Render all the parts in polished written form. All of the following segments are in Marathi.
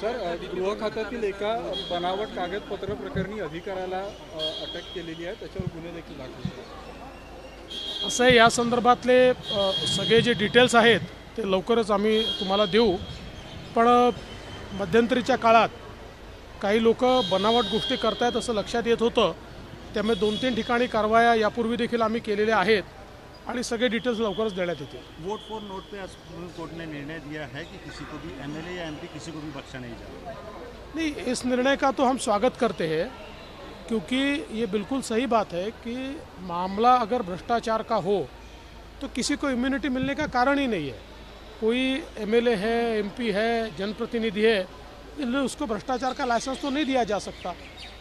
सर, गृह खात्यातील एका बनावट कागदपत्र प्रकरणी अधिकाऱ्याला अटक केलेली आहे, त्याच्यावर गुन्हे देखील दाखल झाले। असं आहे, या संदर्भातले सगळे जे डिटेल्स आहेत ते लवकरच आम्ही तुम्हाला देऊ। पण मध्यंतरीच्या काळात काही लोक बनावट गोष्टी करतायत असं लक्षात येत होतं, त्यामुळे 2-3 ठिकाणी कारवाया यापूर्वी देखील आम्ही केलेल्या आहेत आणि सगळे डिटेल्स लवकरच देण्यात येतील। वोट फॉर नोट पे आज सुप्रीम कोर्ट ने निर्णय दिया है कि किसी को भी एमएलए या एमपी किसी को भी बख्शा नहीं जाएगा। नहीं, इस निर्णय का तो हम स्वागत करते हैं, क्योंकि ये बिल्कुल सही बात है कि मामला अगर भ्रष्टाचार का हो तो किसी को इम्यूनिटी मिलने का कारण ही नहीं है। कोई एमएलए है, एमपी है, जनप्रतिनिधि है, इसलिए उसको भ्रष्टाचार का लाइसेंस तो नहीं दिया जा सकता।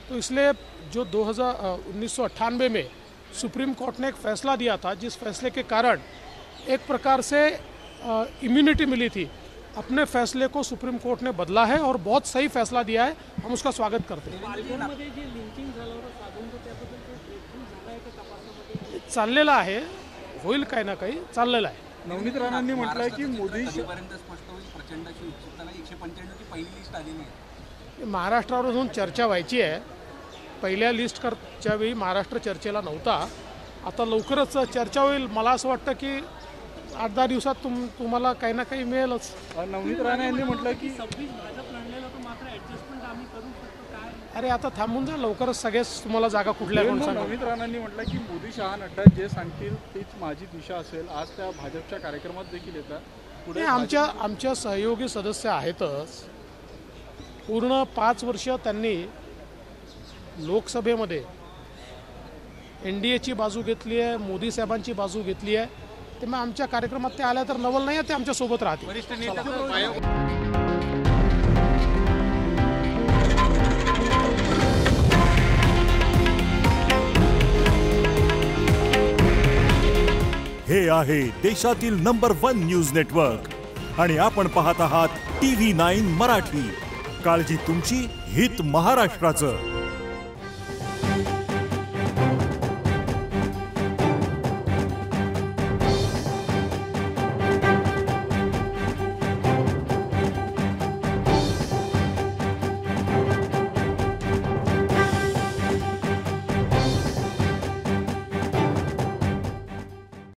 तो इसलिए जो 1998 में सुप्रीम कोर्ट ने एक फैसला दिया था, जिस फैसले के कारण एक प्रकार से इम्यूनिटी मिली थी, अपने फैसले को सुप्रीम कोर्ट ने बदला है और बहुत सही फैसला दिया है, हम उसका स्वागत करते हैं। चाललेलं आहे, होईल काही ना काही चाललेलं आहे। नवनीत राणांनी म्हटलंय की मोदी प्रचंडाची उत्सुकता 195 ची पहिली लिस्ट आलेली आहे। महाराष्ट्रावरून चर्चा व्हायची आहे, पहिल्या लिस्टच्या वेळी महाराष्ट्र चर्चेला नव्हता, आता लवकरच चर्चा होईल। मला असं वाटतं की 8-10 दिवसात तुम्हाला काही ना काही मिळेलच। नवनीत राणा यांनी म्हटलं की अरे आता थांबून जा, लवकरच सगळेच तुम्हाला जागा कुठल्या नवनीत राणांनी म्हटलं की मोदी शहा नड्डा जे सांगतील तीच माझी दिशा असेल। आज त्या भाजपच्या कार्यक्रमात देखील येतात। पुढे आमच्या सहयोगी सदस्य आहेतच। पूर्ण 5 वर्ष त्यांनी लोकसभेमध्ये एनडीएची बाजू घेतली आहे, मोदी साहेबांची बाजू घेतली आहे, त्यामुळे आमच्या कार्यक्रमात ते आल्या तर नवल नाही, ते आमच्या सोबत राहतील। हे आहे देशातील नंबर 1 न्यूज नेटवर्क आणि आपण पाहत आहात TV9 मराठी। काळजी तुमची, हित महाराष्ट्राचं।